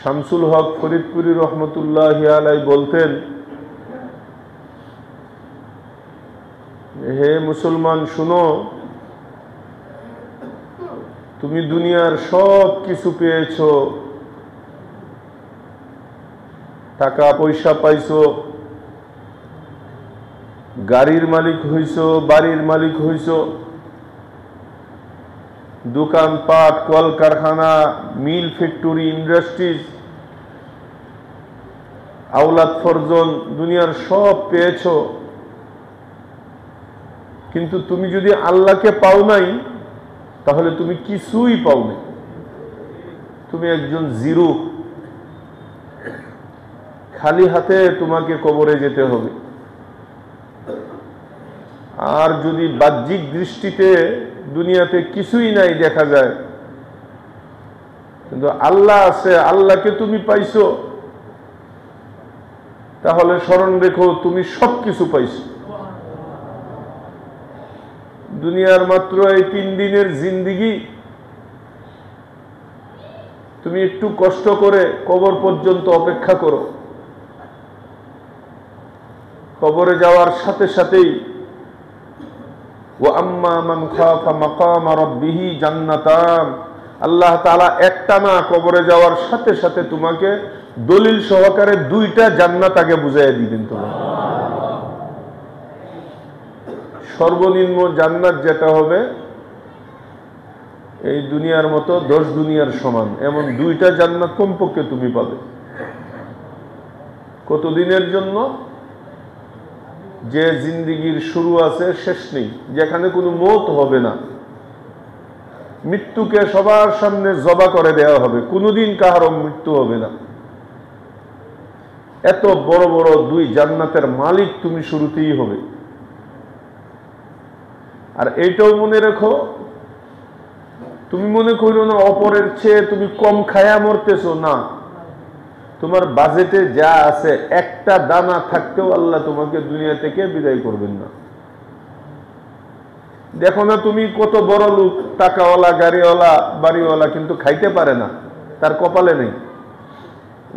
শামসুল হক ফরিদপুরি রহমতুল্লাহি আলাইহি বলতেন, হে মুসলমান শুনো, তুমি দুনিয়ার সব কিছু পেয়েছো, টাকা পয়সা পাইছো, গাড়ির মালিক হইছো, বাড়ির মালিক হইছো, দোকানপাট, কলকারখানা, মিল, ফ্যাক্টরি, ইন্ডাস্ট্রিজ, আওলাদ ফরজন, দুনিয়ার সব পেয়েছো। কিন্তু তুমি যদি আল্লাহকে পাও নাই, তাহলে তুমি কিছুই পাও নাই, তুমি একজন জিরো। খালি হাতে তোমাকে কবরে যেতে হবে। আর যদি বাহ্যিক দৃষ্টিতে দুনিয়াতে কিছুই নাই দেখা যায়, কিন্তু আল্লাহ আছে, আল্লাহকে তুমি পাইছো, তাহলে স্মরণ রেখো তুমি সবকিছু পাইছো। দুনিয়ার মাত্র এই 3 দিনের জিন্দেগি, তুমি একটু কষ্ট করে কবর পর্যন্ত অপেক্ষা করো। কবরে যাওয়ার সাথে সাথেই ওয়া আম্মা মান খাফা মাকামা রাব্বিহি জান্নাতান, আল্লাহ তাআলা একটা না কবরে যাওয়ার সাথে সাথে তোমাকে দলিল সহকারে 2টা জান্নাত আগে বুঝাইয়া দিবেন। তোমার সর্বনিম্ন জান্নাত যেটা হবে এই দুনিয়ার মতো 10 দুনিয়ার সমান, এমন 2টা জান্নাত কমপক্ষে তুমি পাবে। কতদিনের জন্য? যে জিন্দেগির শুরু আছে শেষ নেই, যেখানে কোনো মৌত হবে না, মৃত্যুকে সবার সামনে জবা করে দেওয়া হবে, কোনোদিন কাহারও মৃত্যু হবে না। এত বড় বড় 2 জান্নাতের মালিক তুমি শুরুতেই হবে। আর এইটাও মনে রেখো, তুমি মনে করো না অপরের চেয়ে তুমি কম খায়া মরতেছো, না, তোমার বাজেটে যা আছে একটা দানা থাকতেও আল্লাহ তোমাকে দুনিয়া থেকে বিদায় করবেন না। দেখো না তুমি কত বড় লোক, টাকাওয়ালা, গাড়িওয়ালা, বাড়িওয়ালা, কিন্তু খাইতে পারে না, তার কপালে নেই,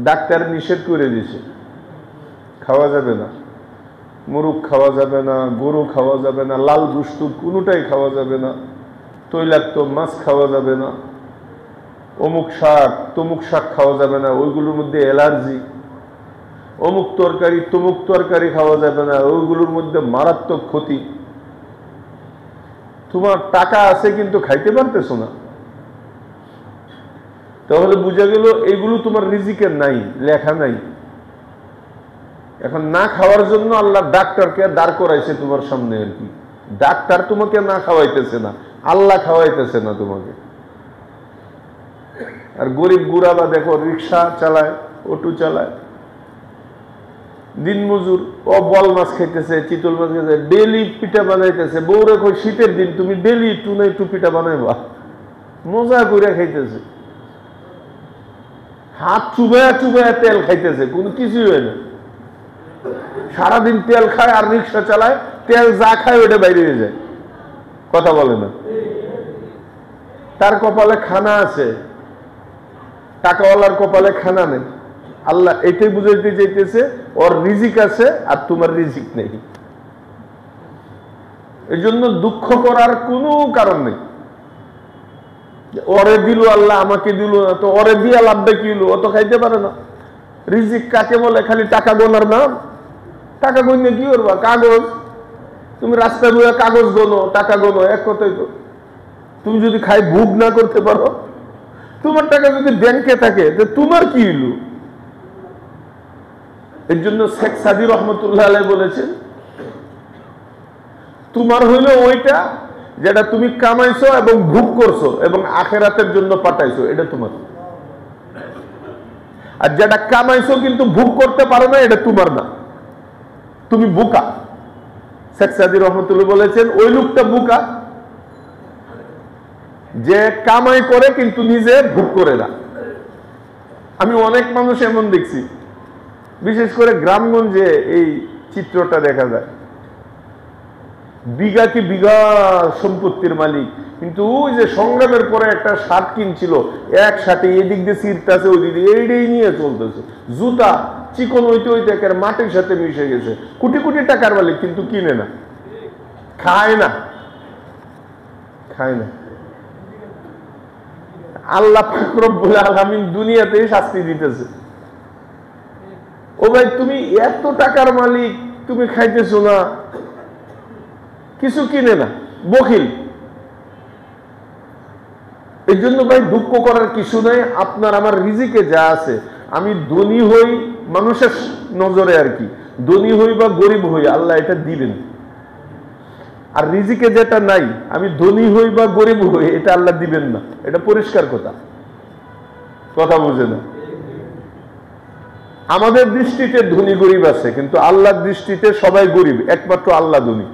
ডাক্তার নিষেধ করে দিয়েছে, খাওয়া যাবে না, মুরগ খাওয়া যাবে না, গরু খাওয়া যাবে না, লাল গোশত কোনোটাই খাওয়া যাবে না, তৈলাক্ত মাছ খাওয়া যাবে না, অমুক শাক তমুক শাক খাওয়া যাবে না, ওইগুলোর মধ্যে অ্যালার্জি, অমুক তরকারি তমুক তরকারি খাওয়া যাবে না, ওইগুলোর মধ্যে মারাত্মক ক্ষতি। তোমার টাকা আছে কিন্তু খাইতে পারতেছো না, তাহলে বুঝা গেল এইগুলো তোমার রিজিকের নাই, লেখা নাই। এখন না খাওয়ার জন্য আল্লাহ ডাক্তারকে দাঁড় করাইছে তোমার সামনে। আর কি, ডাক্তার তোমাকে না খাওয়াইতেছে না, আল্লাহ খাওয়াইতেছে না তোমাকে। আর গরিব গুড়াবা দেখো রিক্সা চালায়, অটো চালায়, দিন মজুর, ও বল মাছ খাইতেছে, চিতল মাছ খাইতেছে, ডেলি পিঠা বানাইতেছে। বউরে কই শীতের দিন তুমি ডেলি একটু না একটু পিঠা বানাইবা, মজা করে খাইতেছে, হাত চুবায়া চুবায়া তেল খাইতেছে, কোনো কিছুই হয় না। সারাদিন তেল খায় আর রিক্সা চালায়, তেল যা খায় ওটা বাইরে হয়ে যায়, কথা বলে না। তার কপালে খানা আছে, টাকাওয়ালার কপালে খানা নেই। আল্লাহ এটাই বুঝাইতে চাইতেছে ওর রিজিক আছে আর তোমার রিজিক নেই। এই জন্য দুঃখ করার কোনো কারণ নেই। ওরে দিল আল্লাহ, আমাকে দিল না, তো ওরে দিয়া লাভটা কি হলো? ও তো খাইতে পারে না। রিজিক কাকে বলে? খালি টাকা গোনার নাম। টাকা গণলে কি করবা? কাগজ, তুমি রাস্তায় বইয়া কাগজ গোনো, টাকা গোনো, এক কথাই তো। তুমি যদি খাই ভোগ না করতে পারো, তোমার টাকা যদি ব্যাংকে থাকে, তো তোমার কি হলো? এর জন্য শেখ সাদি রহমতুল্লাহ আলাইহি বলেছেন, তোমার হইলো ওইটা যেটা তুমি কামাইছো এবং ভোগ করছো এবং আখেরাতের জন্য পাঠাইছো, এটা তোমার। আর যেটা কামাইছো কিন্তু ভোগ করতে পারো না, এটা তোমার না, তুমি বোকা। শেখ সাদি রহমতুল্লাহ বলেছেন ওই লোকটা বোকা যে কামাই করে কিন্তু নিজে ভোগ করে না। আমি অনেক মানুষ এমন দেখছি, বিশেষ করে গ্রামগঞ্জে এই চিত্রটা দেখা যায়। বিঘা কি বিঘা সম্পত্তির মালিক, কিন্তু ওই যে সংগ্রামের পরে একটা শার্ট কিনছিল, এক শার্টে এদিক দিয়ে ছিঁড়তেছে, ওই দিকে এইটাই নিয়ে চলতেছে। জুতা চিকন হইতে হইতে একেবারে মাটির সাথে মিশে গেছে। কোটি কোটি টাকার মালিক, কিন্তু কিনে না, খায় না, খায় না। আল্লাহ পাক রব্বুল আলামিন দুনিয়াতেই শাস্তি দিতেছে। ও ভাই, তুমি এত টাকার মালিক, তুমি খাইতেছো না, কিছু কিনে না, বখিল। এই জন্য ভাই দুঃখ করার কিছু নাই। আপনার আমার রিজিকে যা আছে, আমি ধনী হই মানুষের নজরে আর কি, ধনী হই বা গরিব হই, আল্লাহ এটা দিবেন। আর রিজিকে যেটা নাই, আমি ধনী হই বা গরিব হই, এটা আল্লাহ দিবেন না, এটা পরিষ্কার কথা। কথা বুঝে না? আমাদের দৃষ্টিতে ধনী গরিব আছে, কিন্তু আল্লাহর দৃষ্টিতে সবাই গরিব, একমাত্র আল্লাহ ধনী।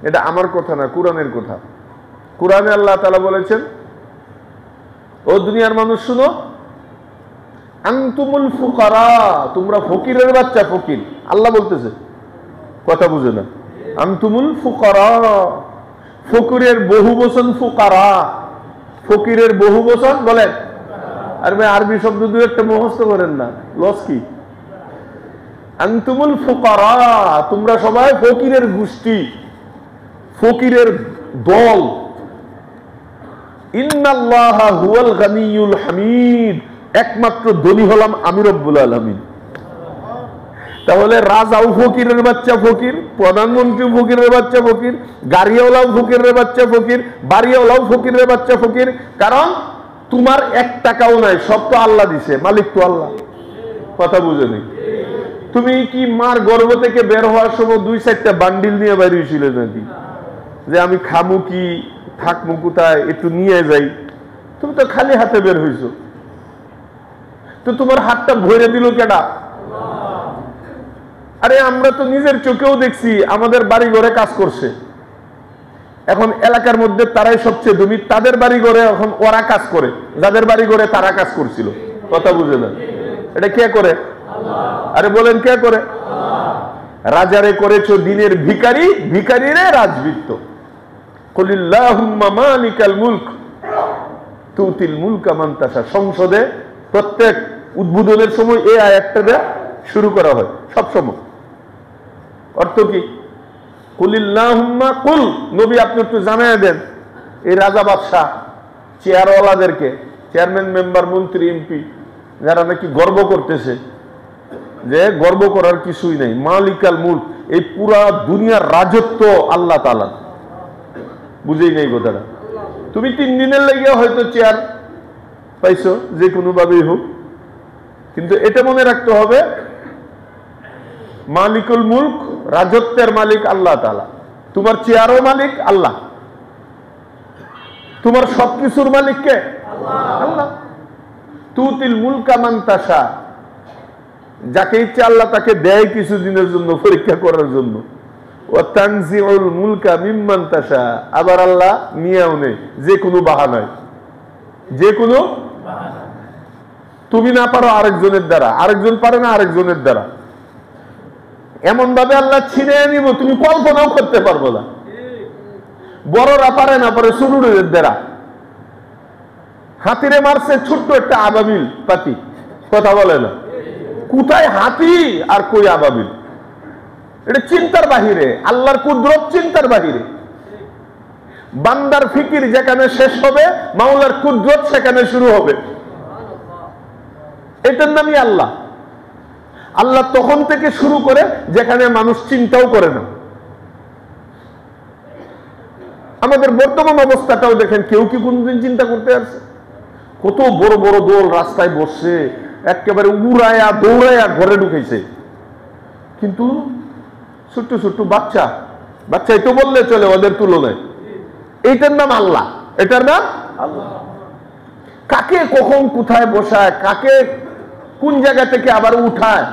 এটা আমার কথা না, কোরআনের কথা। কোরআনে আল্লাহ তাআলা বলেছেন, ও দুনিয়ার মানুষ শুনো, আনতুমুল ফুকারা, তোমরা ফকিরের বাচ্চা, ফকির। আল্লাহ বলতেছে, কথা বুঝে না? আনতুমুল ফুকারা, ফকিরের বহু বচন ফুকারা, ফকিরের বহু বচন বলেন। আর ভাই আরবি শব্দ দু একটা মুখস্থ করেন না, লস কি? আনতুমুল ফুকারা, তোমরা সবাই ফকিরের গোষ্ঠী, ফকিরের দল। ইন্নাল্লাহা হুয়াল গানিয়ুল হামিদ, একমাত্র ধনী হলাম আমি রব্বুল আলামিন। তাহলে রাজাও ফকিরের বাচ্চা ফকির, প্রধানমন্ত্রী ফকিরের বাচ্চা ফকির, গাড়িওয়ালাও ফকিরের বাচ্চা ফকির, বাড়িওয়ালাও ফকিরের বাচ্চা ফকির। কারণ তোমার এক টাকাও নাই, সব তো আল্লাহ দিছে, মালিক তো আল্লাহ। কথা বুঝে নেই? তুমি কি মার গর্ভ থেকে বের হওয়ার সময় 2-4টা বান্ডিল নিয়ে বাইরে হয়েছিলে নাকি, যে আমি খামু কি, থাকবো কোথায়, একটু নিয়ে যাই? তুমি তো খালি হাতে বের হইছো, তো তোমার হাতটা ভরে দিল কেডা? আরে আমরা তো নিজের চোখেও দেখছি, আমাদের বাড়ি ঘরে কাজ করছে, এখন এলাকার মধ্যে তারাই সবচেয়ে ধনী, তাদের বাড়ি ঘরে এখন ওরা কাজ করে, যাদের বাড়ি ঘরে তারা কাজ করছিল। কথা বুঝে না? এটা কে করে? আরে বলেন, কে করে? রাজারে করেছো দিনের ভিখারি, ভিখারিরে রাজবৃত্ত। কুলিল্লাহুম্মা মালিকাল মুলক তুতিল মুলকা মান তাশা। সংসদে প্রত্যেক উদ্বোধনের সময় এই আয়াতটা দিয়ে শুরু করা হয় সব সময়। অর্থ কি? কুলিল্লাহুম্মা, কুল, নবী আপনি একটু জানায় দেন এই রাজা বাদশাহ চেয়ারওয়ালাদেরকে, চেয়ারম্যান, মেম্বার, মন্ত্রী, এমপি, যারা নাকি গর্ব করতেছে, যে গর্ব করার কিছুই নাই। মালিকাল মুলক, এই পুরা দুনিয়ার রাজত্ব আল্লাহ তাআলা। বুঝেই নেই কথাটা? তুমি 3 দিনের লেগে হয়তো চেয়ার পাইছো, যে কোনো ভাবেই হোক, কিন্তু এটা মনে রাখতে হবে, মালিকুল মুলক, রাজত্বের মালিক আল্লাহ তাআলা। তোমার চেয়ারও মালিক আল্লাহ, তোমার সবকিছুর মালিক কে? আল্লাহ। তুতিল মুলকা মান তাশা, যাকে ইচ্ছে আল্লাহ তাকে দেয় কিছুদিনের জন্য, পরীক্ষা করার জন্য। ও তানজিউল মুলকা মিম্মান তাশা, আবার আল্লাহ নিয়েও নেই, যে কোনো বাহানায়, যে কোনো। তুমি না পারো আরেকজনের দ্বারা, আরেকজন পারে না আরেকজনের দ্বারা, এমন ভাবে আল্লাহ ছিনে নিব তুমি কল্পনাও করতে পারবো না। বড়রা পারে না পারে ছোটদের দ্বারা। হাতিরে মারছে ছোট্ট একটা আবাবিল পাতি, কথা বলে না? কোথায় হাতি আর কই আবাবিল? এটা চিন্তার বাহিরে, আল্লাহর কুদরত চিন্তার বাহিরে। বান্দার ফিকির যেখানে শেষ হবে, মাওলার কুদরত সেখানে শুরু হবে। এটার নামই আল্লাহ। আল্লাহ তখন থেকে শুরু করে যেখানে মানুষ চিন্তাও করে না। আমাদের বর্তমান অবস্থাটাও দেখেন, কেউ কি কোনদিন চিন্তা করতে আসছে? কত বড় বড় দল রাস্তায় বসছে, একেবারে উড়ায়া দৌড়ায়া ঘরে ঢুকেছে, কিন্তু ছোট্ট ছোট্ট বাচ্চা, বাচ্চাই তো বললে চলে ওদের তুলনায়। এইটার নাম আল্লাহ, এটার নাম আল্লাহ। কাকে কখন কোথায় বসায়, কাকে কোন জায়গা থেকে আবার উঠায়,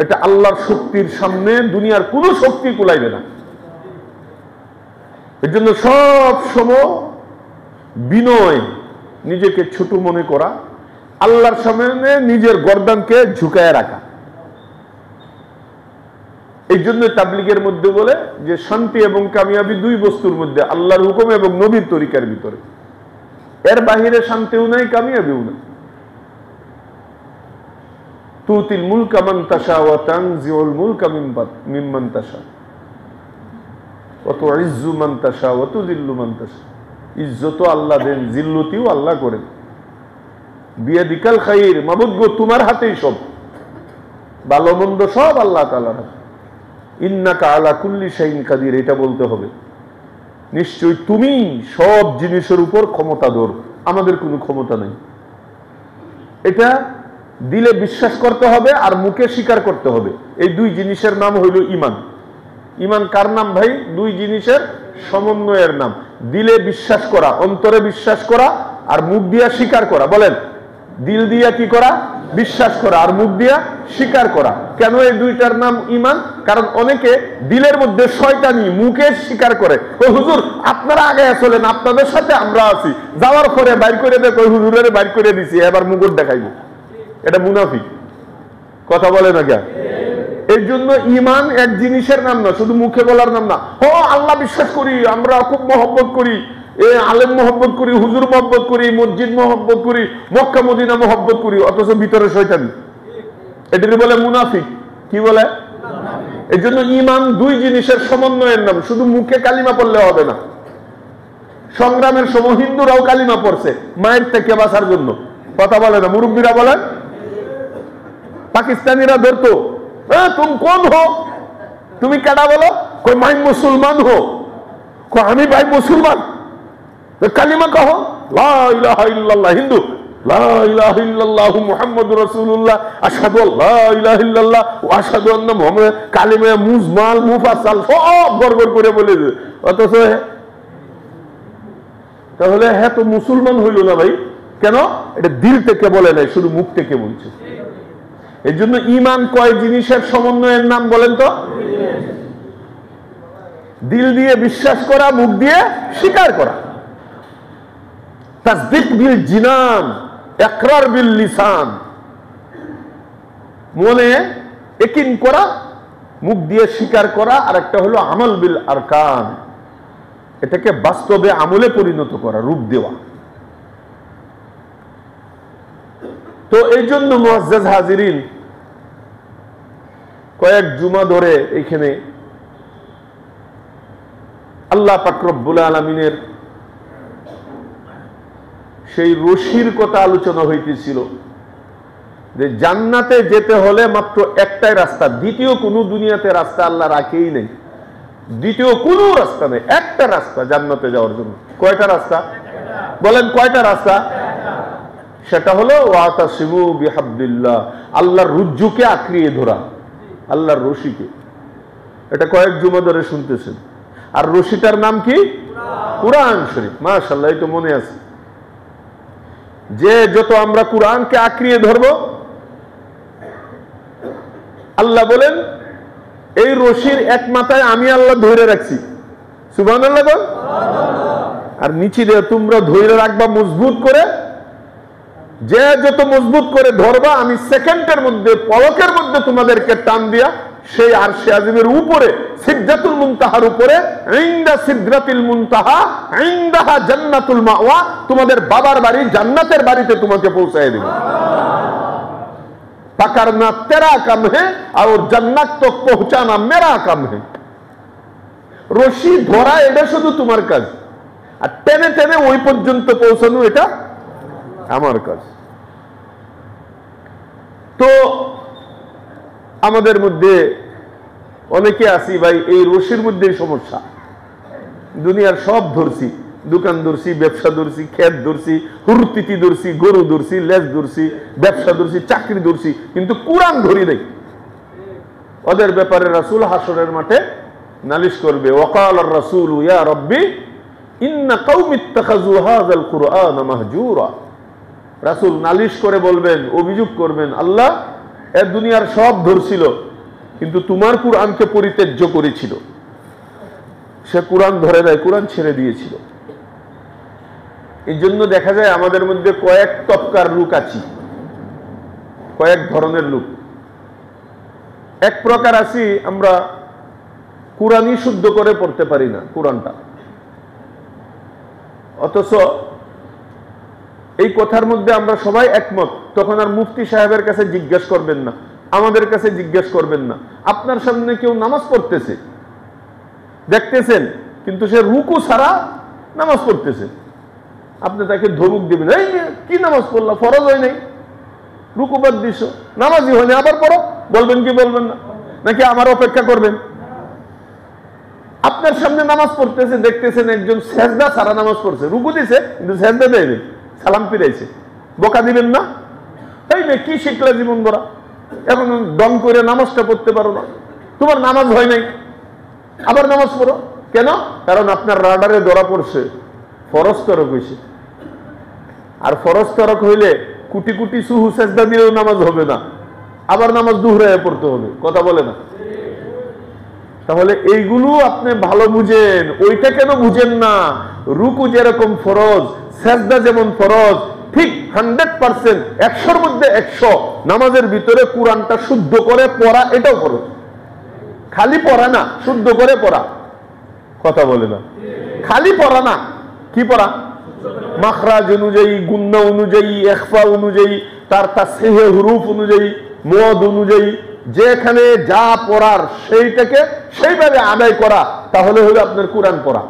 এটা আল্লাহর শক্তির সামনে দুনিয়ার কোন শক্তি কুলাইবে না। এর জন্য সব সময় বিনয়, নিজেকে ছোট মনে করা, আল্লাহর সামনে নিজের গর্দানকে ঝুঁকায় রাখা, এই জন্য তাবলীগের মধ্যে বলে যে শান্তি এবং কামিয়াবি দুই বস্তুর মধ্যে, আল্লাহর হুকুম এবং নবীর তরিকার ভিতরে। এর বাহিরে শান্তিও নাই, কামিয়াবিও নাই। তুতিল মুলকা মান তাশা ওয়া তানজিউল মুলকা মিম্মান তাশা ওয়া তুইজ্জু মান তাশা ওয়া তুযিল্লু মান তাশা। ইজ্জত আল্লাহ দেন, জিল্লতিও আল্লাহ করেন। বিয়াদিকাল খাইর, মাবুদ গো তোমার হাতেই সব, ভালো মন্দ সব আল্লাহ তাআলার হাতে। ইন্নাকা আলা কুল্লি শাইইন কাদির, এটা বলতে হবে, নিশ্চয়ই তুমি সব জিনিসের উপর ক্ষমতাধর, আমাদের কোনো ক্ষমতা নেই। এটা দিলে বিশ্বাস করতে হবে আর মুখে স্বীকার করতে হবে। এই দুই জিনিসের নাম হইল ঈমান। ঈমান কার নাম ভাই? দুই জিনিসের সমন্বয়ের নাম। দিলে বিশ্বাস করা, অন্তরে বিশ্বাস করা, আর মুখ দিয়া স্বীকার করা। বলেন, দিল দিয়া কি করা? বিশ্বাস করা, আর মুখ দিয়া স্বীকার করা। কেন এই দুইটার নাম ঈমান? কারণ অনেকে দিলের মধ্যে শয়তানি, মুখে স্বীকার করে, ও হুজুর আপনারা আগে চলেন, আপনাদের সাথে আমরা আছি, যাওয়ার পরে বাইর করে দেখ, ওই হুজুরের বাইর করে দিছি, এবার মুকুট দেখাইব। এটা মুনাফিক। কথা বলে না কেন? এই জন্য ঈমান এক জিনিসের নাম না, শুধু মুখে বলার নাম না। ও আল্লাহ বিশ্বাস করি, আমরা খুব মহব্বত করি, আলেম মহব্বত করি, হুজুর মহব্বত করি, মসজিদ মহব্বত করি, মক্কা মদিনা মহব্বত করি, অথচ ভিতরে শয়তানি। এটাকে বলে মুনাফিক। কি বলে? এই জন্য ঈমান দুই জিনিসের সমন্বয়ের নাম। শুধু মুখে কালিমা পড়লে হবে না। সংগ্রামের সময় হিন্দুরাও কালিমা পড়ছে মায়ের থেকে বাঁচার জন্য। কথা বলে না? মুরব্বীরা বলেন। পাকিস্তানিরা ধরতো, তুমি কোন হো, তুমি কেডা বলো? কই মাই মুসলমান হো। আমি ভাই মুসলমান, কালিমা কहो, লা ইলাহা ইল্লাল্লাহ। হিন্দু, লা ইলাহা ইল্লাল্লাহু মুহাম্মাদুর রাসূলুল্লাহ, আশহাদু আল্লা ইলাহা ইল্লাল্লাহ ওয়া আশহাদু আন্না মুহাম্মাদ। কালিমা মুজমাল মুফাসাল সব গড়গড় করে বলে। অথচ তাহলে হ্যাঁ তো মুসলমান হইল না ভাই। কেন? এটা দিল থেকে বলে নাই, শুধু মুখ থেকে বলছে। এই জন্য ঈমান কয় জিনিসের সমন্বয়ের নাম বলেন তো? দিল দিয়ে বিশ্বাস করা, মুখ দিয়ে স্বীকার করা। তাসদীক বিল জিনান, ইকরার বিল লিসান। মনে ইয়াকিন করা, মুখ দিয়ে স্বীকার করা, আর একটা হলো আমল বিল আরকান, এটাকে বাস্তবে আমলে পরিণত করা, রূপ দেওয়া। তো এই জন্য মুআজ্জাজ হাজিরিন, কয়েক জুমা ধরে এইখানে আল্লাহ পাক রব্বুল আলামিনের সেই রশির কথা আলোচনা হইতেছিল, যে জান্নাতে যেতে হলে মাত্র একটাই রাস্তা, দ্বিতীয় কোনো দুনিয়াতে রাস্তা আল্লাহ রাখেই নেই। দ্বিতীয় কোনো রাস্তা নেই, একটা রাস্তা জান্নাতে যাওয়ার জন্য। কয়টা রাস্তা? বলেন কয়টা রাস্তা? সেটা হলো ওয়াতাসিমু বিহাবলিল্লাহ, আল্লাহর রুজ্জুকে আঁকড়িয়ে ধরা, আল্লাহর রশিকে। এটা কয়েক জুমা ধরে শুনতেছেন। আর রশিটার নাম কি? কুরআন শরীফ। মাশাআল্লাহ, এই তো মনে আছে। যে যত আমরা কুরআনকে আঁকড়িয়ে ধরব, আল্লাহ বলেন এই রশির এক মাথায় আমি আল্লাহ ধরে রাখছি। সুবহানাল্লাহ বল। আর নিচে দিয়ে তোমরা ধরে রাখবা মজবুত করে। যে যত মজবুত করে ধরবা, আমি সেকেন্ডের মধ্যে, পলকের মধ্যে তোমাদেরকে টান দিয়া সেই আরশে আজিমের উপরে, সিদরাতুল মুনতাহার উপরে, ইনদা সিদরাতিল মুনতাহা ইনদাহা জান্নাতুল মাওয়া, তোমাদের বাবার বাড়ি জান্নাতের বাড়িতে তোমাকে পৌঁছায় দেব। पकड़ना तेरा काम है और जन्नत तक पहुंचाना मेरा काम है। রশি ধরা এটা শুধু তোমার কাজ, আর টেনে টেনে ওই পর্যন্ত পৌঁছানো এটা আমার কাজ। তো আমাদের মধ্যে অনেকে আছি ভাই, এই রশির মধ্যেই সমস্যা। দুনিয়ার সব ধরছি, দোকান ধরছি, ব্যবসা ধরছি, ক্ষেত ধরছি, হুরতিতি ধরছি, গরু ধরছি, লেজ ধরছি, ব্যবসা ধরছি, চাকরি ধরছি, কিন্তু কুরআন ধরি নাই। ওদের ব্যাপারে রাসূল হাসরের মাঠে নালিশ করবে, ওয়াকালার রাসূল ইয়া রাব্বি ইন্না কওমি ইত্তাখাযু হাযাল কুরআন মাহজুরা। রাসূল নালিশ করে বলবেন, অভিযোগ করবেন, আল্লাহ এ দুনিয়ার সব ধরছিল, কিন্তু তোমার কুরআনকে পরিত্যাজ্য করেছিল। সে কুরআন ধরে দেয়, কুরআন ছেড়ে দিয়েছিল। এই জন্য দেখা যায় আমাদের মধ্যে কয়েক তবকার লোক আছি, কয়েক ধরনের লোক। এক প্রকার আছি আমরা কোরআনই শুদ্ধ করে পড়তে পারি না কোরআনটা। অথচ এই কথার মধ্যে আমরা সবাই একমত। তখন আর মুফতি সাহেবের কাছে জিজ্ঞেস করবেন না, আমাদের কাছে জিজ্ঞেস করবেন না। আপনার সামনে কেউ নামাজ পড়তেছে দেখতেছেন, কিন্তু সে রুকু ছাড়া নামাজ পড়তেছে, আপনি তাকে ধমক দিবেন, এই কি নামাজ পড়লা, ফরজ হয় নাই, রুকু বাদ দিছ, নামাজই হয়নি, আবার পড়ো, বলবেন কি বলবেন না? নাকি আমার অপেক্ষা করবেন? আপনার সামনে নামাজ পড়তেছে, দেখতেছেন একজন সেজদা ছাড়া নামাজ পড়ছে, রুকু দিছে কিন্তু সেজদা দেয়নি, সালাম ফিরাইছে, বকা দিবেন না? তাই না? কি শিখলা জীবন ভরা, এখন দম করে নামাজটা পড়তে পারো না, তোমার নামাজ হয় নাই, আবার নামাজ পড়ো কেন? কারণ আপনার রাডারে ধরা পড়ছে ফরজ তরক হয়েছে। আর ফরজ তরক হইলে কোটি কোটি সুহু সেজদা দিলেও নামাজ হবে না, আবার নামাজ দুহরায় পড়তে হবে। কথা বলে না? তাহলে এইগুলো আপনি ভালো বুঝেন, ওইটা কেন বুঝেন না? রুকু যেরকম ফরজ, সেজদা যেমন ফরজ, ঠিক 100%, 100-র মধ্যে 100 নামাজের ভিতরে কোরআনটা শুদ্ধ করে পড়া এটাও ফরজ। খালি পড়া না, শুদ্ধ করে পড়া। কথা বলে না? খালি পড়া না, কি পড়া? মাখরাজ অনুযায়ী, গুন্না অনুযায়ী, ইখফা অনুযায়ী, তার তাসহিহে হুরুফ অনুযায়ী, মদ অনুযায়ী, যেখানে যা পড়ার সেইটাকে সেইভাবে আদায় করা, তাহলে হলো আপনার কোরআন পড়া।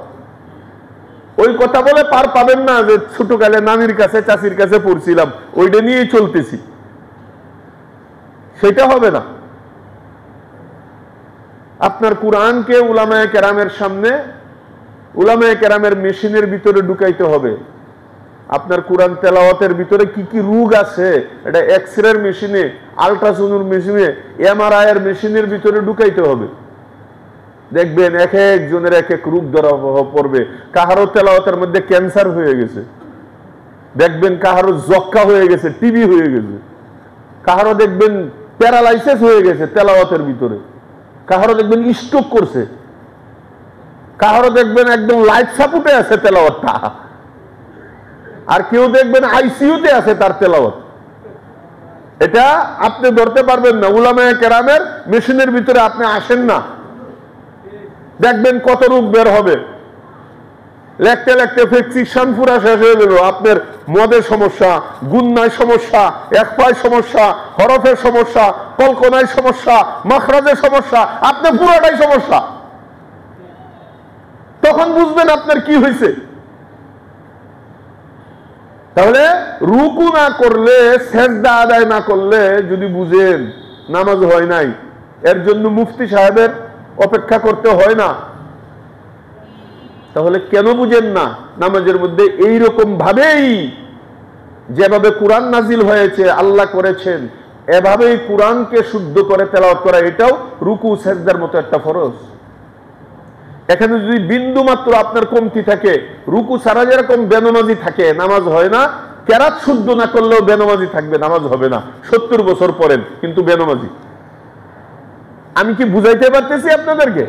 ওই কথা বলে পার পাবেন না যে ছোটকালে নানির কাছে চাচির কাছে পড়ছিলাম, ওইটা নিয়েই চলতেছি, সেটা হবে না। আপনার কোরআনকে উলামায়ে কেরামের সামনে, উলামায়ে কেরামের মেশিনের ভিতরে ঢুকাইতে হবে। আপনার কোরআন তেলাওয়াতের ভিতরে কি কি রোগ আছে, এটা এক্সরের মেশিনে, আল্ট্রাসাউন্ড মেশিনে, এমআরআই এর মেশিনের ভিতরে ঢুকাইতে হবে। দেখবেন এক একজনের এক এক রোগ ধরা পড়বে। কাহারো তেলাওয়াতের মধ্যে ক্যান্সার হয়ে গেছে, দেখবেন কাহারো যক্কা হয়ে গেছে, টিবি হয়ে গেছে, কাহারো দেখবেন প্যারালাইসিস হয়ে গেছে তেলাওয়াতের ভিতরে, কাহারো দেখবেন স্ট্রোক করছে, কাহারো দেখবেন একদম লাইফ সাপোর্টে আছে তেলাওয়াতটা, আর কেউ দেখবেন আইসিইউতে আছে তার তেলাওয়াত। এটা আপনি ধরতে পারবেন না, উলামায়ে কেরামের মেশিনের ভিতরে আপনি আসেন না, দেখবেন কত রোগ বের হবে। লেখতে লেখতে প্রেসক্রিপশন পুরা শেষ হয়ে গেল। আপনার মদের সমস্যা, গুন্নায় সমস্যা, একফায় সমস্যা, হরফের সমস্যা, কলকনায় সমস্যা, মাখরাজের সমস্যা, আপনার পুরাটাই সমস্যা। তখন বুঝবেন আপনার কি হয়েছে। তাহলে রুকু না করলে, সেজদা আদায় না করলে যদি বুঝেন নামাজ হয় নাই, এর জন্য মুফতি সাহেবের অপেক্ষা করতে হয় না, তাহলে কেন বুঝেন না নামাজের মধ্যে এইরকম ভাবেই যেভাবে কোরআন নাজিল হয়েছে, আল্লাহ করেছেন, এভাবেই কোরআনকে শুদ্ধ করে তেলাওয়াত করা, এটাও রুকু সেজদার মতো একটা ফরজ। এখানে যদি বিন্দু মাত্র আপনার কমতি থাকে, রুকু ছাড়া যেরকম বেনামাজি থাকে, নামাজ হয় না, কেরাত শুদ্ধ না করলেও বেনামাজি থাকবে, নামাজ হবে না। 70 বছর পড়েন কিন্তু বেনামাজি। আমি কি বুঝাইতে পারতেছি আপনাদেরকে?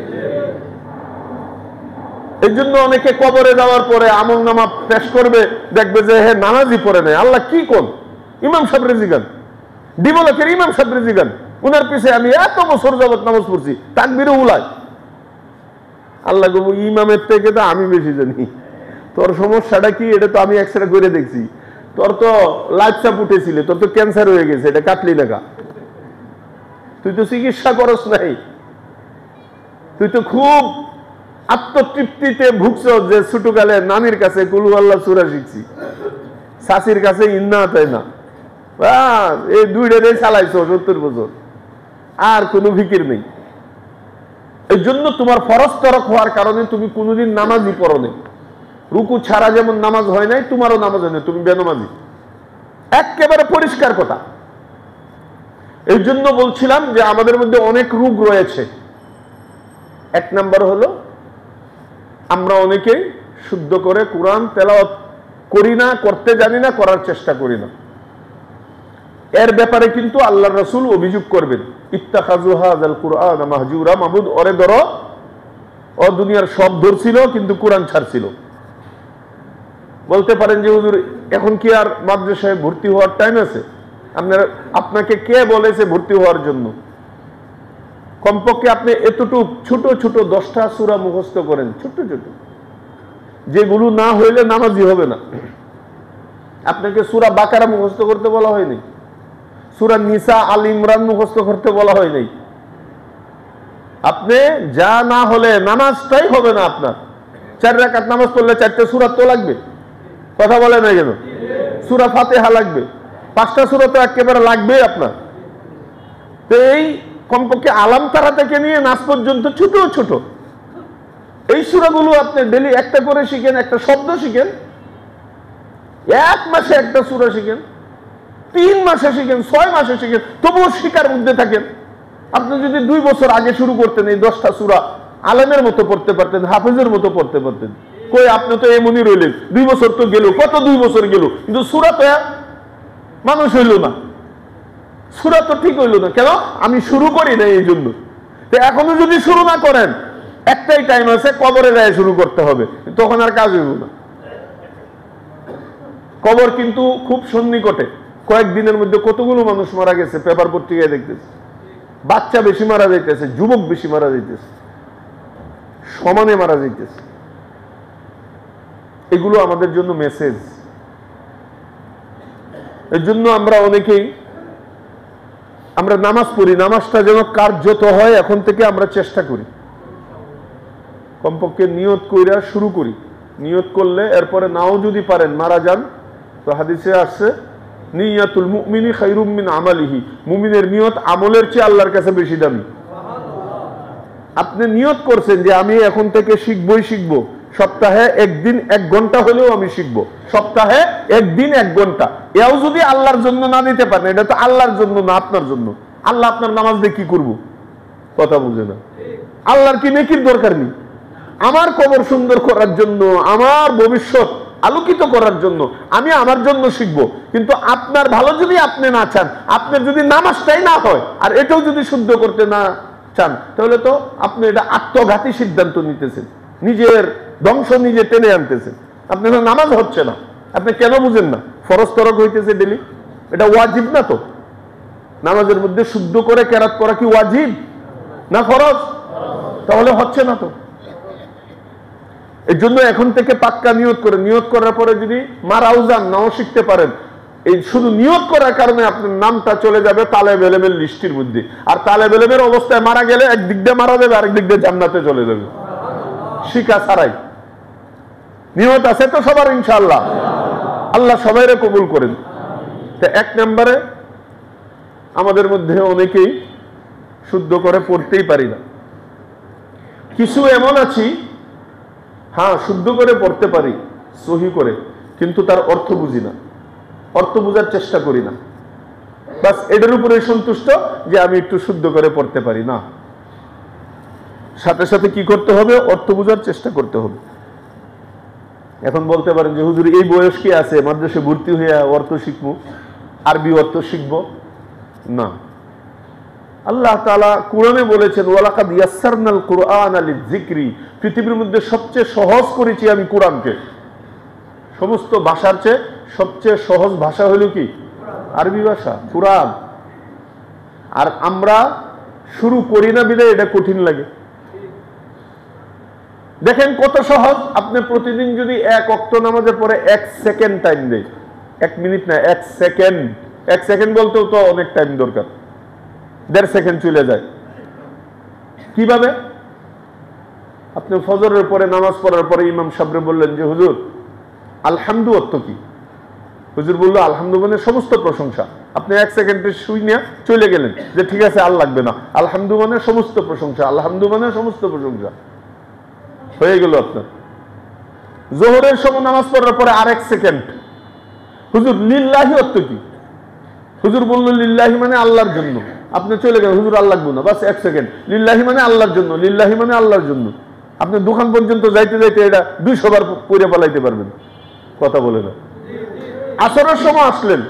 এই জন্য অনেকে কবরে যাওয়ার পরে আমল নামা পেশ করবে, দেখবে যে হ্যাঁ নামাজই পড়ে নেই। আল্লাহ কি কোন? ইমাম সাহেব রেজিগান, ডিবলকের ইমাম সাহেব রেজিগান, উনার পিছে আমি এত বছর যাবত নামাজ পড়ছি, তাকবীরে উলাই। আল্লাহ গো, ইমামের থেকে তো আমি বেশি জানি, তোর সমস্যাটা কি এটা তো আমি এক্সরে করে দেখছি, তোর তো লাইফ চাপ উঠেছিল, তোর তো ক্যান্সার হয়ে গেছে, এটা কাটলি না, তুই তো চিকিৎসা করস নাই, তুই তো খুব আত্মতৃপ্তিতে ভুগছ যে ছোটকালে নানির কাছে কুলু আল্লাহ সূরা শিখছি, শাশির কাছে ইন্না তাই না, এই দুইটা চালাইছো 70 বছর, আর কোনো ফিকির নেই। এই জন্য তোমার ফরজ তরক হওয়ার কারণে তুমি কোনোদিন নামাজই পড়ো নাই। রুকু ছাড়া যেমন নামাজ হয় নাই, তোমারও নামাজ হয় নাই, তুমি বেনামাজি। একেবারে পরিষ্কার কথা। এই জন্য বলছিলাম যে আমাদের মধ্যে অনেক রোগ রয়েছে। এক নাম্বার হলো আমরা অনেকেই শুদ্ধ করে কোরআন তেলাওয়াত করি না, করতে জানি না, করার চেষ্টা করি না। এর ব্যাপারে কিন্তু আল্লাহর রাসূল অভিযোগ করবেন, ইত্তাখাযু হাযাল কুরআন মাহজুরা, মাহবুদ ওরে ধরো, ও দুনিয়ার সব ধরছিল কিন্তু কোরআন ছাড়ছিল। বলতে পারেন যে হুজুর এখন কি আর মাদ্রাসায় ভর্তি হওয়ার টাইম আছে? আপনাকে কে বলেছে ভর্তি হওয়ার জন্য? কমপক্ষে আপনি এতটুক ছোট ছোট 10টা সূরা মুখস্থ করেন, ছোট ছোট, যেগুলো না হইলে নামাজি হবে না। আপনাকে সূরা বাকারা মুখস্থ করতে বলা হয়নি, সূরা নিসা, আল ইমরান মুখস্থ করতে বলা হয় নাই। আপনি যা না হলে নামাজটাই হবে না আপনার। 4 রাকাত নামাজ পড়লে 4টা সূরা তো লাগবে, কথা বলে না কেন? সূরা ফাতিহা লাগবে, 5টা সূরা তো একেবারে লাগবেই আপনার। তো এই কমপক্ষে আলাম তারা থেকে নিয়ে নাস পর্যন্ত ছোট ছোট এই সূরাগুলো আপনি ডেইলি একটা করে শিখেন, একটা শব্দ শিখেন, 1 মাসে একটা সূরা শিখেন, 3 মাসে শিখেন, 6 মাসে শিখেন, তবুও শিকার মধ্যে থাকেন। আপনি যদি 2 বছর আগে শুরু করতেন, এই 10টা সূরা আলেমের মতো পড়তে পারতেন, হাফেজের মতো পড়তে পারতেন। কই আপনি তো এমনই রইলেন, 2 বছর তো গেল, কত 2 বছর গেল, কিন্তু সূরা তো মানুষ হইল না, সূরা তো ঠিক হইল না। কেন? আমি শুরু করি না, এই জন্য। তো এখনো যদি শুরু না করেন, একটাই টাইম আছে, কবরে যায় শুরু করতে হবে, তখন আর কাজ হইব না। কবর কিন্তু খুব সন্নিকটে, কয়েকদিনের মধ্যে কতগুলো মানুষ মারা গেছে, পেপার পত্রিকায় দেখতেছে। বাচ্চা বেশি মারা যাইতেছে, যুবক বেশি মারা যাইতেছে, সমানে মারা যাইতেছে। এগুলো আমাদের জন্য মেসেজ। এর জন্য আমরা অনেকেই আমরা নামাজ পড়ি, নামাজটা যেন কার্যত হয় এখন থেকে আমরা চেষ্টা করি, কমপক্ষে নিয়ত কইরা শুরু করি। নিয়ত করলে এরপরে নাও যদি পারেন, মারা যান, তো হাদিসে আসছে নিয়াতুল মুমিনি খায়রুম মিন আমালিহি, মুমিনের নিয়ত আমলের চেয়ে আল্লাহর কাছে বেশি দামি। আপনি নিয়ত করছেন যে আমি এখন থেকে শিখবই শিখবো, সপ্তাহে 1 দিন 1 ঘন্টা হলেও আমি শিখবো, সপ্তাহে 1 দিন 1 ঘন্টা। এও যদি আল্লাহর জন্য না দিতে পারেন, এটা তো আল্লাহর জন্য না, আপনার জন্য। আল্লাহ আপনার নামাজ দিয়ে কি করবো? কথা বুঝে না। আল্লাহর কি নেকির দরকার নেই? আমার কবর সুন্দর করার জন্য, আমার ভবিষ্যৎ আলোকিত করার জন্য আমি আমার জন্য শিখবো। কিন্তু আপনার ভালো যদি আপনি না চান, আপনার যদি নামাজটাই না হয়, আর এটাও যদি শুদ্ধ করতে না চান, তাহলে তো আপনি এটা আত্মঘাতী সিদ্ধান্ত নিতেছেন, নিজের ধ্বংস নিজে টেনে আনতেছেন। আপনার নামাজ হচ্ছে না, আপনি কেন বুঝেন না? ফরজ তরক হইতেছে ডেলি, এটা ওয়াজিব না তো? নামাজের মধ্যে শুদ্ধ করে কেরাত করা কি ওয়াজিব না ফরজ? তাহলে হচ্ছে না তো। এর জন্য এখন থেকে পাক্কা নিয়ত করে, নিয়ত করার পরে যদি মারাও যান, নাও শিখতে পারেন, এই শুধু নিয়ত করার কারণে আপনার নামটা চলে যাবে তালেব ইলমের লিস্টের মধ্যে। আর তালেব ইলমের অবস্থায় মারা গেলে একদিক দিয়ে মারা যাবে, আরেক দিক দিয়ে জান্নাতে চলে যাবে, শিখা ছাড়াই। নিয়ত আছে তো সবার ইনশাআল্লাহ? আল্লাহ সবাইরে কবুল করেন। তো 1 নম্বরে আমাদের মধ্যে অনেকেই শুদ্ধ করে পড়তেই পারি না। কিছু এমন আছি, হ্যাঁ শুদ্ধ করে পড়তে পারি, সহি করে, কিন্তু তার অর্থ বুঝি না, অর্থ বুঝার চেষ্টা করি না। বাস এটার উপরে সন্তুষ্ট যে আমি একটু শুদ্ধ করে পড়তে পারি না। সাথে সাথে কি করতে হবে? অর্থ বুঝার চেষ্টা করতে হবে। এখন বলতে পারেন যে হুজুর এই বয়স কি আছে মাদ্রাসে ভর্তি হয়ে অর্থ শিখবো, আরবি অর্থ শিখবো? না। আল্লাহ তাআলা কোরআনে বলেছেন ওয়ালাকাদ ইয়াসসারনাল কুরআনা লিযিকরি, পৃথিবীর মধ্যে সবচেয়ে সহজ করেছি আমি কোরআনকে। সমস্ত ভাষার চেয়ে সবচেয়ে সহজ ভাষা হলো কি? আরবি ভাষা, কোরআন। আর আমরা শুরু করি না বিধায় এটা কঠিন লাগে। দেখেন কত সহজ। আপনি প্রতিদিন যদি 1 ওয়াক্ত নামাজের পরে 1 সেকেন্ড টাইম দেয়, 1 মিনিট না, 1 সেকেন্ড, 1 সেকেন্ড বলতেও তো অনেক টাইম দরকার, 1.5 সেকেন্ড চলে যায়। কিভাবে? আপনি ফজরের পরে নামাজ পড়ার পরে ইমাম সাহেব বললেন যে হুজুর আলহামদু অর্থ কি? হুজুর বললো আলহামদু মানে সমস্ত প্রশংসা। আপনি 1 সেকেন্ডে শুই নিয়ে চলে গেলেন যে ঠিক আছে আর লাগবে না, আলহামদু মানে সমস্ত প্রশংসা, আলহামদু মানে সমস্ত প্রশংসা হয়ে গেল আপনার। জোহরের সময় নামাজ পড়ার পরে আর 1 সেকেন্ড, হুজুর লিল্লাহি অর্থ কি? হুজুর বললো লিল্লাহি মানে আল্লাহর জন্য। আপনি চলে গেলেন, হুজুর আল্লাহ লাগবে না, বাস 1 সেকেন্ড, লিল্লাহি মানে আল্লাহর জন্য, লিল্লাহি মানে আল্লাহর জন্য। আপনি দোকান পর্যন্ত যাইতে যাইতে এটা 200 বার পড়ে পালাইতে পারবেন, কথা বলে না। আসরের সময় আসলেন,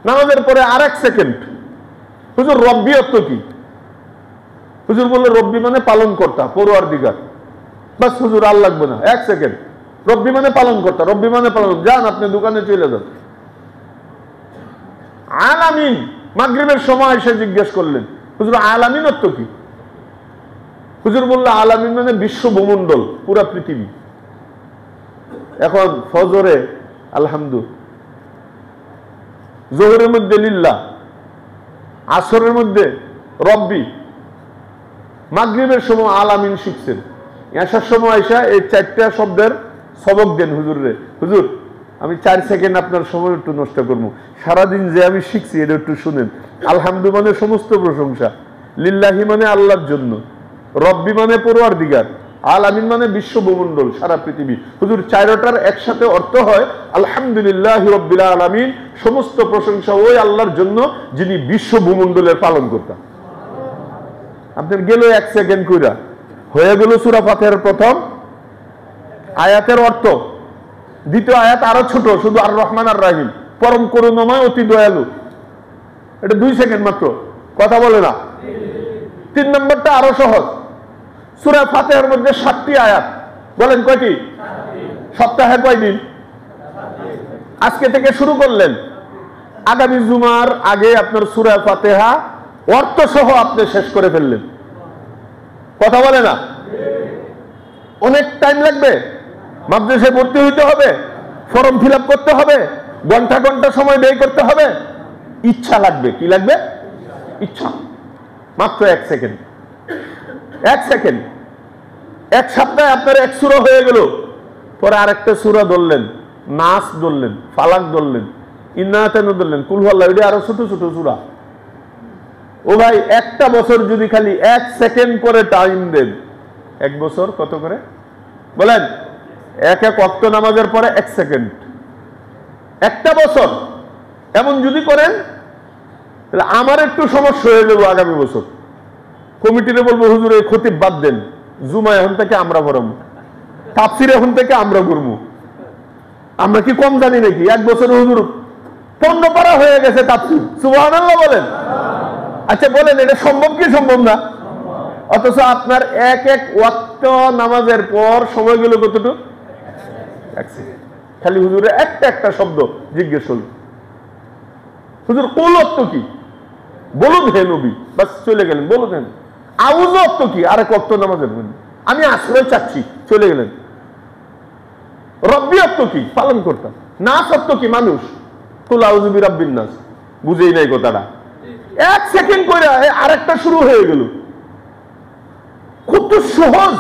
নামাজের পরে আর 1 সেকেন্ড, হুজুর রব্বি অর্থ কি? হুজুর বললো রব্বি মানে পালন কর্তা, পরওয়ারদিগার। বাস হুজুর আর লাগবে না, 1 সেকেন্ড, রব্বি মানে পালন কর্তা, রব্বি মানে পালন, যান আপনি দোকানে চলে যান। আলামিন মাগরিবের সময় এসে জিজ্ঞেস করলেন হুজুর আলামিন অর্থ কি? হুজুর বলল আলামিন মানে বিশ্ব ভূমণ্ডল, পুরা পৃথিবী। এখন ফজরে আলহামদুলিল্লাহ, জোহরের মধ্যে লিল্লাহ, আসরের মধ্যে রব্বি, মাগরিবের সময় আলামিন শিখছেন, এসার সময় আইসা এই 4টা শব্দের সবক দেন হুজুরে। হুজুর আমি 4 সেকেন্ড আপনার সময় একটু নষ্ট করবো, সারাদিন যে আমি শিখছি এটা একটু শুনেন। আলহামদু মানে সমস্ত প্রশংসা, লিল্লাহি মানে আল্লাহর জন্য, রব্বি মানে পরওয়ারদিগার, আলামিন মানে বিশ্ব ভূমণ্ডল, সারা পৃথিবী। হুজুর 4টার একসাথে অর্থ হয় আলহামদুলিল্লাহি রাব্বিল আলামিন, সমস্ত প্রশংসা ওই আল্লাহর জন্য যিনি বিশ্ব ভূমণ্ডলের পালন কর্তা। আপনার গেল 1 সেকেন্ড কইরা হয়ে গেল সূরা ফাতিহার প্রথম আয়াতের অর্থ। দ্বিতীয় আয়াত আরো ছোট, শুধু আর রহমান আর রাহিম, পরম করুণাময় অতি দয়ালু, এটা 2 সেকেন্ড মাত্র, কথা বলে না। 3 নম্বরটা আরো সহজ, সূরা ফাতিহার মধ্যে 7টি আয়াত, বলেন কয়টি? সপ্তাহে কয়দিন? আজকে থেকে শুরু করলেন, আগামী জুমার আগে আপনার সূরা ফাতিহা অর্থ সহ আপনি শেষ করে ফেললেন, কথা বলে না। অনেক টাইম লাগবে, মাদ্রাসায় ভর্তি হইতে হবে, ফর্ম ফিল আপ করতে হবে, ঘন্টা ঘন্টা সময় ব্যয় করতে হবে, ইচ্ছা লাগবে। কি লাগবে? ইচ্ছা। মাত্র 1 সেকেন্ড, 1 সেকেন্ড। 1 সপ্তাহে আপনার 1 সূরা হয়ে গেল, পরে আরেকটা সূরা ধরলেন, নাস ধরলেন, ফালাক ধরলেন, ইন্নাতানু ধরলেন, কুল হুয়াল্লাহু, এটা আরো ছোট ছোট সূরা। ও ভাই, একটা বছর যদি খালি 1 সেকেন্ড করে টাইম দেন, 1 বছর কত করে বলেন? 1 ওয়াক্ত নামাজের পরে 1 সেকেন্ড, একটা বছর এমন যদি করেন, তাহলে আমার একটু সমস্যা হয়ে যাবো আগামী বছর। কমিটিরে বলবো হুজুর এই খতিব বাদ দেন, জুমা এখন থেকে আমরা পড়াবো, তাফসির এখন থেকে আমরা করবো। আমরা কি কম জানি নাকি? 1 বছরে হুজুর 15 পারা হয়ে গেছে তাফসির, সুবহানাল্লাহ বলেন। আচ্ছা বলেন, এটা সম্ভব কি সম্ভব না? অথচ আপনার 1 ওয়াক্ত নামাজের পর সময় গেল কতটুকু? 1 সেকেন্ড। খালি হুজুরের একটা শব্দ জিজ্ঞেস হল, হুজুর কুল অর্থ কি? বলুন হে নবী, বাস চলে গেলেন। বলুন হেন আউযু অর্থ কি? আরেক ওয়াক্ত নামাজের মধ্যে আমি আশ্রয় চাচ্ছি, চলে গেলেন। রব্বি অর্থ কি? পালন করতাম। নাস অর্থ কি? মানুষ। কুল আউযু বিরাব্বিন নাস, বুঝেই নাই কথাটা। 1 সেকেন্ড করে আরেকটা শুরু হয়ে গেল। কত সহজ।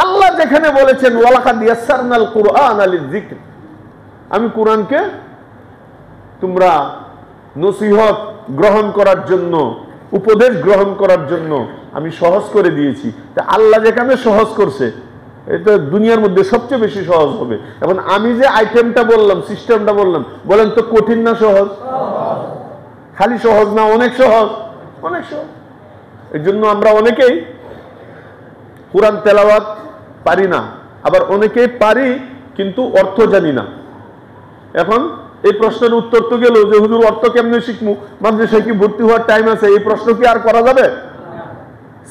আল্লাহ যেখানে বলেছেন ওয়ালাকাদ ইয়াসসারনাল কুরআনা লিযিকর, আমি কোরআনকে তোমরা নসিহত গ্রহণ করার জন্য, উপদেশ গ্রহণ করার জন্য আমি সহজ করে দিয়েছি। তা আল্লাহ যেখানে সহজ করছে, এটা দুনিয়ার মধ্যে সবচেয়ে বেশি সহজ হবে। এখন আমি যে আইটেমটা বললাম, সিস্টেমটা বললাম, বলেন তো কঠিন না সহজ? খালি সহজ না, অনেক সহজ, অনেক সহজ। এই জন্য আমরা অনেকেই কোরআন তেলাওয়াত পারি না, আবার অনেকেই পারি কিন্তু অর্থ জানি না। এখন এই প্রশ্নের উত্তর তো গেল যে হুজুর অর্থ কেমনে শিখবো, মাদ্রাসায় কি ভর্তি হওয়ার টাইম আছে? এই প্রশ্ন কি আর করা যাবে?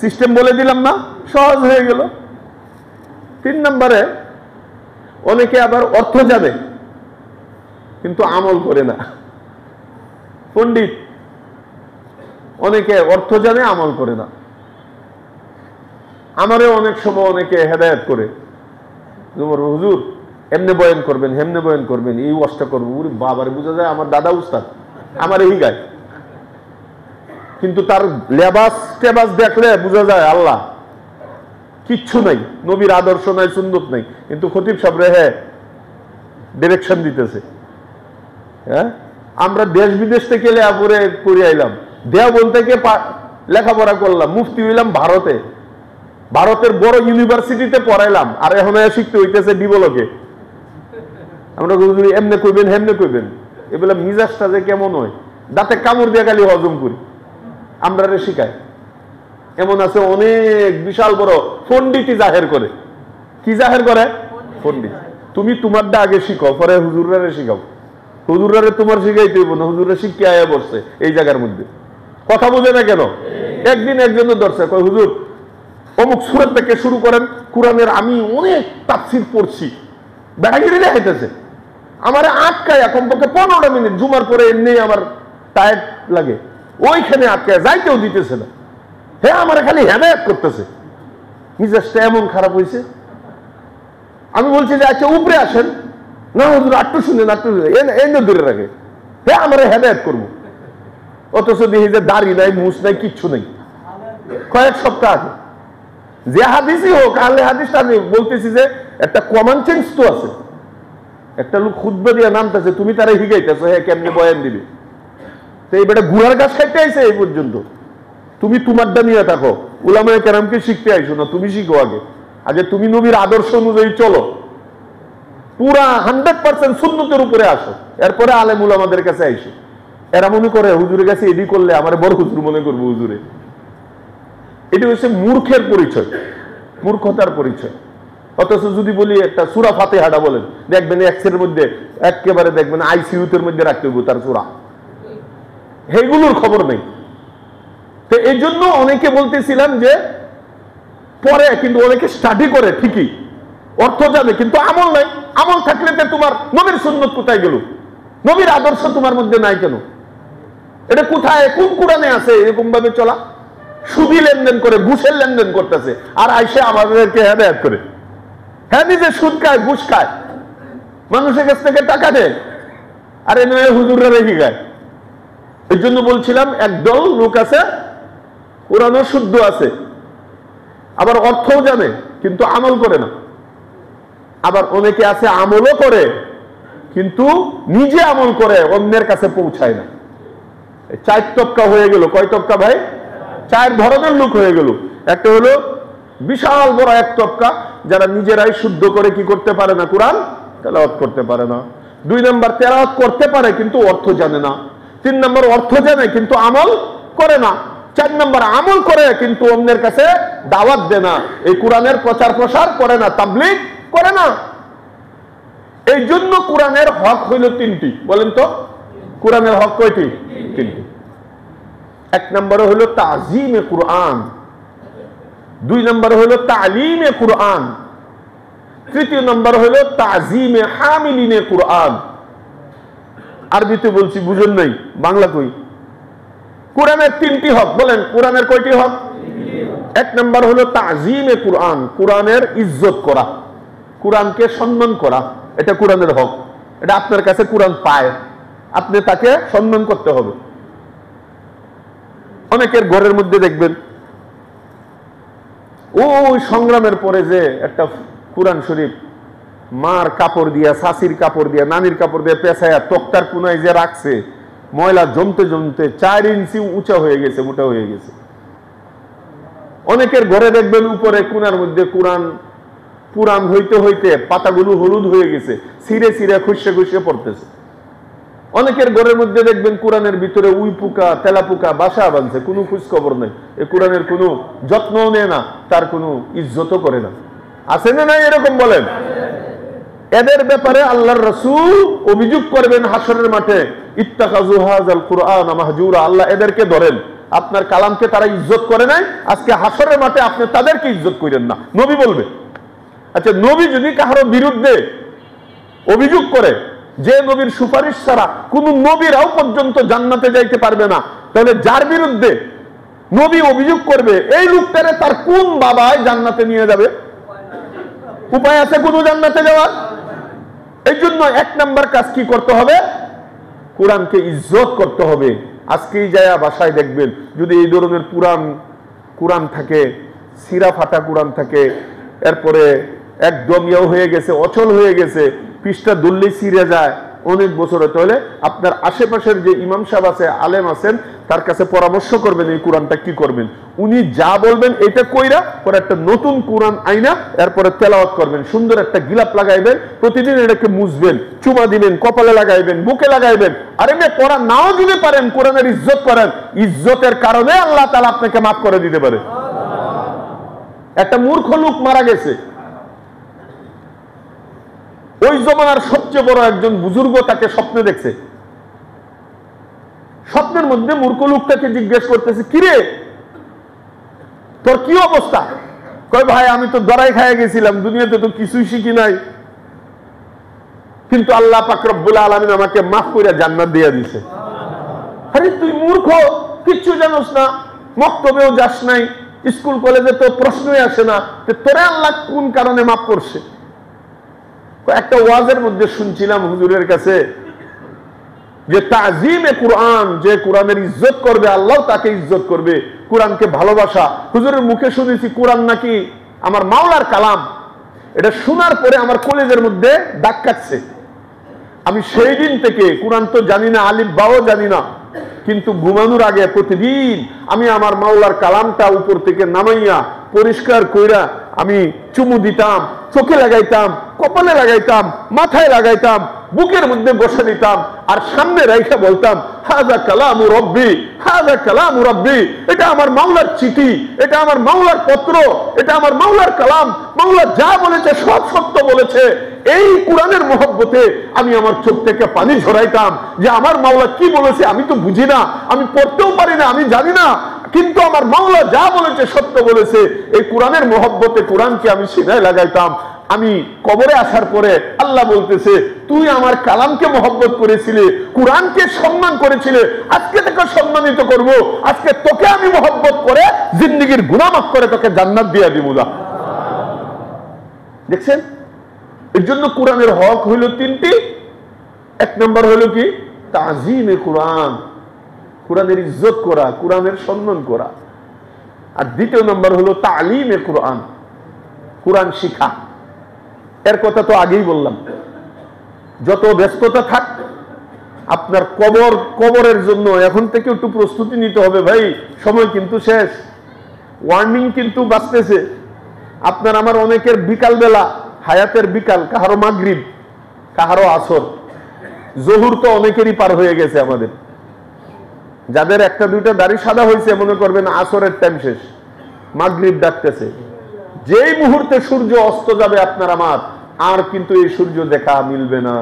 সিস্টেম বলে দিলাম না, সহজ হয়ে গেল। 3 নম্বরে, অনেকে আবার অর্থ জানে কিন্তু আমল করে না। পণ্ডিত অনেকে অর্থ জানে, আমল করে না। আমারে অনেক সময় অনেকে হেদায়েত করে, হুজুর এমনে বয়ান করবেন, হেমনে বয়ান করবেন, এই ওয়াজটা করবো। ওরে বাবারে, বোঝা যায় আমার দাদা উস্তাদ, আমার এই গায়। কিন্তু তার লেবাস টেবাস দেখলে বোঝা যায় আল্লাহ, কিচ্ছু নাই, নবীর আদর্শ নাই, সুন্নত নাই। কিন্তু খতিব সাহেব রে ডিরেকশন দিতেছে। হ্যাঁ, আমরা দেশ বিদেশ থেকে লেখাপড়ে করে আইলাম, দেওবন্দ থেকে লেখাপড়া করলাম, মুফতি হইলাম ভারতে, ভারতের বড় ইউনিভার্সিটিতে পড়াইলাম, আর এখন শিখতে হইতেছে ডিবলকে। আমরা এমনে কইবেন, হেমনে কইবেন, এগুলা মিজাজটা যে কেমন হয়, দাঁতে কামড় দিয়ে খালি হজম করি, আমরা রে শিখাই। এমন আছে অনেক বিশাল বড় পণ্ডিতই জাহের করে। কি জাহের করে? পণ্ডিত। তুমি তোমারটা আগে শিখাও, পরে হুজুররা শিখাও। হুজুররা তোমার শিখাইতে হইব না, হুজুররা শিখে আয়া বসছে এই জায়গার মধ্যে। কথা বুঝে না কেন? একদিন একজনের ধরছে, কয় হুজুর অমুক সূরা থেকে শুরু করেন, কোরআনের আমি অনেক তাফসীর পড়ছি, বেড়াগিরি দেখাইতেছে। আমার আটকায় কমপক্ষে 15টা মিনিট, জুমার পরে এমনি আমার টায়ার্ড লাগে। ওইখানে আটকে যাইতেও দিতেছে না। হ্যাঁ আমার খালি হেদায়েত করতেছে। মিজাজটা এমন খারাপ হয়েছে, আমি বলছি যে আচ্ছা উপরে আসেন, না হুজুর আটটু শুনেন, আটটু এনে দূরে রাখে। হ্যাঁ আমার হেদায়েত করবো, অথচ দেখি যে দাড়ি নাই, মুছ নাই, কিচ্ছু নেই। কয়েক সপ্তাহ আগে যে হাদিসই হোক, আহলে হাদিসটা আমি বলতেছি যে একটা কমন সেন্স তো আছে। একটা লোক খুতবা দিয়ে নামতেছে, তুমি তারা হিগাইতেছো হ্যাঁ কেমনি বয়ান দিবে। তো এই বেটা গুড়ার গাছ খাইতে আইছে এই পর্যন্ত। তুমি তোমারটা নিয়ে থাকো, উলামায়ে কেরামকে শিখতে আইসো না, তুমি শিখো আগে। আগে তুমি নবীর আদর্শ অনুযায়ী চলো, পুরা 100% সুন্নতের উপরে আসো, এরপরে আলেম উলামাদের কাছে আইসো। এরা মনে করে হুজুরের কাছে এডি করলে আমার বড় হুজুর মনে করবো হুজুরে। এটি হচ্ছে মূর্খের পরিচয়, মূর্খতার পরিচয়। অথচ যদি বলি একটা সূরা ফাতিহাটা বলেন, দেখবেন এক্সের মধ্যে একেবারে দেখবেন আইসিইউতের মধ্যে রাখতে হবে তার সূরা, এইগুলোর খবর নেই। তো এই জন্য অনেকে বলতেছিলাম যে পরে, কিন্তু অনেকে স্টাডি করে ঠিকই, অর্থ জানে কিন্তু আমল নাই। আমল থাকলে তো তোমার নবীর সুন্নত কোথায় গেল? নবীর আদর্শ তোমার মধ্যে নাই কেন? এটা কোথায়, কোন কোরআনে আছে এরকম ভাবে চলা? সুদি লেনদেন করে, ঘুষের লেনদেন করতেছে, আর আইসে আমাদেরকে হেদায়েত করে। হ্যাঁ নিজে সুদ খায়, ঘুষ খায়, মানুষের কাছ থেকে টাকা নেয়, আর এনে হুজুররা রেখে গায়। এই জন্য বলছিলাম একদল লোক আছে কোরআনও শুদ্ধ আছে, আবার অর্থও জানে কিন্তু আমল করে না। আবার অনেকে আছে আমলও করে কিন্তু নিজে আমল করে, অন্যের কাছে পৌঁছায় না। 4 তবকা হয়ে গেল। কয় তবকা ভাই? 4 ধরনের লোক হয়ে গেল। একটা হলো বিশাল বড় এক তবকা, যারা নিজেরাই শুদ্ধ করে কি করতে পারে না, কোরআন তেলাওয়াত করতে পারে না। 2 নম্বর তেলাওয়াত করতে পারে কিন্তু অর্থ জানে না। 3 নম্বর অর্থ জানে কিন্তু আমল করে না। 4 নম্বর আমল করে কিন্তু অন্যের কাছে দাওয়াত দেয় না, এই কোরআনের প্রচার প্রসার করে না, তাবলীগ করে না। এই জন্য কোরআনের হক হইল 3টি। বলেন তো কোরআনের হক কয়টি? 3টি। 1 নম্বরে হলো তাজিমে কোরআন, 2 নম্বর হলো তালিমে কোরআন, 3 নম্বর হলো তাজিমে হামিলিনে কোরআন। আরবিতে বলছি, বুঝেন নাই, বাংলা কই? কোরআনের 3টি হক। বলেন কোরআনের কয়টি হক? 1 নম্বর হলো তাজিমে কোরআন, কোরআনের ইজ্জত করা, কোরআনকে সম্মান করা, এটা কোরআনের হক। এটা আপনার কাছে কোরআন পায়, আপনি তাকে সম্মান করতে হবে। অনেকের ঘরের মধ্যে দেখবেন ওই সংগ্রামের পরে যে একটা কোরআন শরীফ মার কাপড় দিয়া, শাশির কাপড় দিয়া, নানির কাপড় দিয়ে পেছায়া তক্তার কোনায় যে রাখছে, ময়লা জমতে জমতে 4 ইঞ্চি উঁচা হয়ে গেছে, মোটা হয়ে গেছে। অনেকের ঘরে দেখবেন উপরে কোনার মধ্যে কোরআন পুরান হইতে হইতে পাতাগুলো হলুদ হয়ে গেছে, ছিঁড়ে ছিঁড়ে খুশে খুশে পড়তেছে। অনেকের ঘরের মধ্যে দেখবেন কোরআনের ভিতরে উই পোকা, তেলা পোকা বাসা বাঁধছে, কোনো খোঁজ খবর নেই, এই কোরআনের কোনো যত্নও নেয় না, তার কোনো ইজ্জতও করে না। আছে না নাই এরকম? বলেন। এদের ব্যাপারে আল্লাহর রাসূল অভিযোগ করবেন হাসরের মাঠে, ইত্তাখাযু হাযাল কুরআন মাহজুরা। আল্লাহ এদেরকে ধরেন, আপনার কালামকে তারা ইজ্জত করে নাই, আজকে হাসরের মাঠে আপনি তাদেরকে ইজ্জত করেন না। নবী বলবে। আচ্ছা, নবী যদি কারো বিরুদ্ধে অভিযোগ করে যে নবীর সুপারিশ ছাড়া কোন নবীরাও পর্যন্ত জান্নাতে যাইতে পারবে না, তাহলে যার বিরুদ্ধে নবী অভিযোগ করবে এই লোকটারে তার কোন বাবায় জান্নাতে নিয়ে যাবে? উপায় আছে কোন জান্নাতে যাওয়ার? এই জন্য 1 নম্বর কাজ কি করতে হবে? কোরআনকে ইজ্জত করতে হবে। আজকেই যায় বাসায় দেখবেন যদি এই ধরনের পুরান কোরআন থাকে, সিরা ফাটা কোরআন থাকে, এরপরে একদম ইয়ে হয়ে গেছে, অচল হয়ে গেছে, পৃষ্ঠা দুললেই ছিঁড়ে যায়, অনেক বছর হতে হলে আপনার আশেপাশের যে ইমাম সাহেব আছে, আলেম আছেন, তার কাছে পরামর্শ করবেন এই কোরআনটা কি করবেন। উনি যা বলবেন এটা কইরা পরে একটা নতুন কোরআন আইনা এরপরে তেলাওয়াত করবেন, সুন্দর একটা গিলাপ লাগাইবেন, প্রতিদিন এটাকে মুছবেন, চুমা দিবেন, কপালে লাগাইবেন, বুকে লাগাইবেন। আর এমনি পড়া নাও যদি পারেন, কোরআনের ইজ্জত করেন, ইজ্জতের কারণে আল্লাহ তাআলা আপনাকে মাফ করে দিতে পারে। একটা মূর্খ লোক মারা গেছে, ওই জমানার সবচেয়ে বড় একজন বুজুর্গ তাকে স্বপ্নে দেখছে। স্বপ্নের মধ্যে মূর্খ লোকটাকে জিজ্ঞেস করতেছে, কিরে তোর কি অবস্থা? কয় ভাই আমি তো দরাই খাইয়া গেছিলাম, দুনিয়াতে তো কিছুই শিখি নাই, কিন্তু আল্লাহ পাক রব্বুল আলামিন আমাকে মাফ করে জান্নাত দিয়ে দিয়েছে। আরে তুই মূর্খ, কিচ্ছু জানোস না, মক্তবেও যাস নাই, স্কুল কলেজে তো প্রশ্নই আসে না, তোরে আল্লাহ কোন কারণে মাফ করছে? একটা ওয়াজের মধ্যে শুনছিলাম হুজুরের কাছে যে তাজিমে কোরআন, যে কোরআনের ইজ্জত করবে আল্লাহ তাকে ইজ্জত করবে, কোরআনকে ভালোবাসা। হুজুরের মুখে শুনেছি কোরআন নাকি আমার মাওলার কালাম। এটা শোনার পরে আমার কলেজের মধ্যে দাগ কাটছে। আমি সেই দিন থেকে কোরআন তো জানি না, আলিফ বাও জানি না, কিন্তু ঘুমানোর আগে প্রতিদিন আমি আমার মাওলার কালামটা উপর থেকে নামাইয়া পরিষ্কার কইরা আমি চুমু দিতাম, চোখে লাগাইতাম, কপালে লাগাইতাম, মাথায় লাগাইতাম, বুকের মধ্যে বসে দিতাম, আর সামনে রাইখা বলতাম হাযা কালামু রব্বি, হাযা কালামু রব্বি। এটা আমার মাওলার চিঠি, এটা আমার মাওলার পত্র, এটা আমার মাওলার কালাম। মাওলা যা বলেছে সব সত্য বলেছে। এই কোরআনের মহব্বতে আমি আমার চোখ থেকে পানি ঝরাইতাম যে আমার মাওলা কি বলেছে আমি তো বুঝি না, আমি পড়তেও পারি না, আমি জানি না, কিন্তু আমার মাওলা যা বলেছে সত্য বলেছে। এই কোরআনের মহব্বতে কোরআনকে আমি সিনায় লাগাইতাম। আমি কবরে আসার পরে আল্লাহ বলতেছে তুই আমার কালামকে মহব্বত করেছিলে, কোরআনকে সম্মান করেছিলে, আজকে তোকে সম্মানিত করব, আজকে তোকে আমি মহব্বত করে জিন্দেগীর গুনাহ মাফ করে তোকে জান্নাত দিয়ে দিব। দেখছেন, এর জন্য কোরআনের হক হইল তিনটি। এক নম্বর হইল কি? তাজিমে কোরআন, কোরআনের ইজ্জত করা, কোরআনের সম্মান করা। আর দ্বিতীয় নম্বর হলো তালিমে কোরআন, কোরআন শিখা। এর কথা তো আগেই বললাম। যত ব্যস্ততা থাক, আপনার কবরের জন্য এখন থেকে একটু প্রস্তুতি নিতে হবে ভাই। সময় কিন্তু শেষ, ওয়ার্নিং কিন্তু বাঁচতেছে। আপনার আমার অনেকের বিকাল বেলা, হায়াতের বিকাল, কাহারো মাগরিব, কাহারো আসর, জহুর তো অনেকেরই পার হয়ে গেছে। আমাদের যাদের একটা দুইটা দাড়ি সাদা হয়েছে মনে করবেন আসরের টাইম শেষ, মাগরিব ডাকতেছে। যেই মুহূর্তে সূর্য অস্ত যাবে আপনার আমার, আর কিন্তু এই সূর্য দেখা মিলবে না।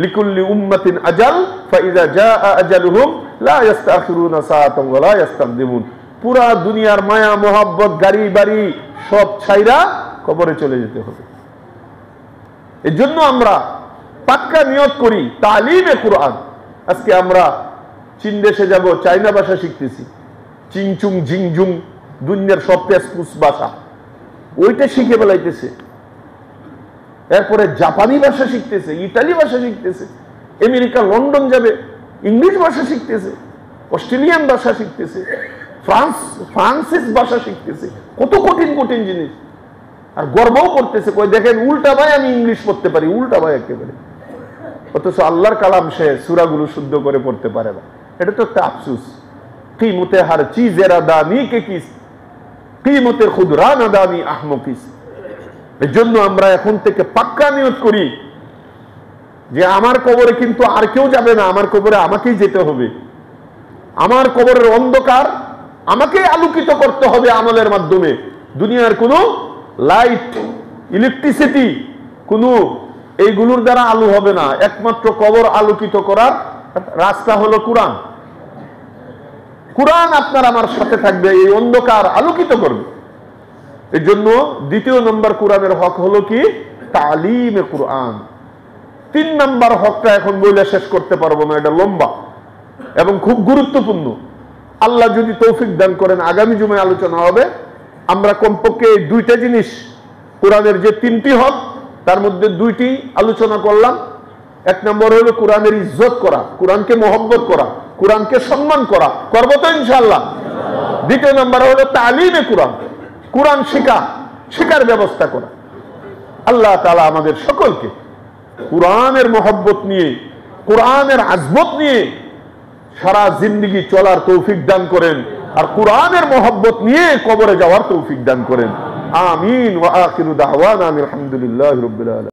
লিকুল্লি উম্মাতিন আজাল ফাইযা জাআ আজালুহুম লা ইস্তাখিরুনা সাআতান ওয়া লা ইস্তাকদিমুন। পুরা দুনিয়ার মায়া মোহাব্বত, গাড়ি বাড়ি সব ছাইরা কবরে চলে যেতে হবে। এর জন্য আমরা পাক্কা নিয়ত করি তালিমে কোরআন। আজকে আমরা চীন দেশে যাব, চাইনা ভাষা শিখতেছি, চিংচুং জিংজুং, দুনিয়ার সব পেসপুস ভাষা, ওইটা শিখে বেলাইতেছে। এরপরে জাপানি ভাষা শিখতেছে, ইটালি ভাষা শিখতেছে, আমেরিকা লন্ডন যাবে, ইংলিশ ভাষা শিখতেছে, অস্ট্রেলিয়ান ভাষা শিখতেছে, ফ্রান্সিস ভাষা শিখতেছে। কত কঠিন কঠিন জিনিস। আর গর্বও করতেছে, কই দেখেন উল্টা ভাই আমি ইংলিশ পড়তে পারি, উল্টা ভাই একেবারে। অথচ আল্লাহর কালাম সে সূরাগুলো শুদ্ধ করে পড়তে পারে না। এটা তো একটা আফসোস। কিমতে হার চিজের দামি কে কিস, কিমতে খুদরা না দামি আহমকিস। এর জন্য আমরা এখন থেকে পাক্কা নিয়ত করি যে আমার কবরে কিন্তু আর কেউ যাবে না, আমার কবরে আমাকেই যেতে হবে। আমার কবরের অন্ধকার আমাকে আলোকিত করতে হবে আমলের মাধ্যমে। দুনিয়ার কোনো লাইট, ইলেকট্রিসিটি, কোনো এইগুলোর দ্বারা আলো হবে না। একমাত্র কবর আলোকিত করার রাস্তা হলো কোরআন। কোরআন আপনার আমার সাথে থাকবে, এই অন্ধকার আলোকিত করবে। এর জন্য দ্বিতীয় নম্বর কোরআনের হক হলো কি? তালিমে কোরআন। 3 নম্বর হকটা এখন বলে শেষ করতে পারবো না, এটা লম্বা এবং খুব গুরুত্বপূর্ণ। আল্লাহ যদি তৌফিক দান করেন আগামী জুমায় আলোচনা হবে। আমরা কমপক্ষে এই 2টা জিনিস, কোরআনের যে 3টি হক তার মধ্যে 2টি আলোচনা করলাম। 1 নম্বর হলো কোরআনের ইজ্জত করা, কোরআনকে মহব্বত করা, কোরআনকে সম্মান করা, করবো তো ইনশাআল্লাহ। 2 নম্বর হলো তালিমে কোরআন, কোরআন শিখার ব্যবস্থা করা। আল্লাহ তাআলা আমাদের সকলকে কোরআনের মহব্বত নিয়ে, কোরআনের আজমত নিয়ে সারা জিন্দেগি চলার তৌফিক দান করেন, আর কোরআনের মহব্বত নিয়ে কবরে যাওয়ার তৌফিক দান করেন। আমিন। ওয়া আখিরু দাওয়ানা আলহামদুলিল্লাহি রাব্বিল আলামিন।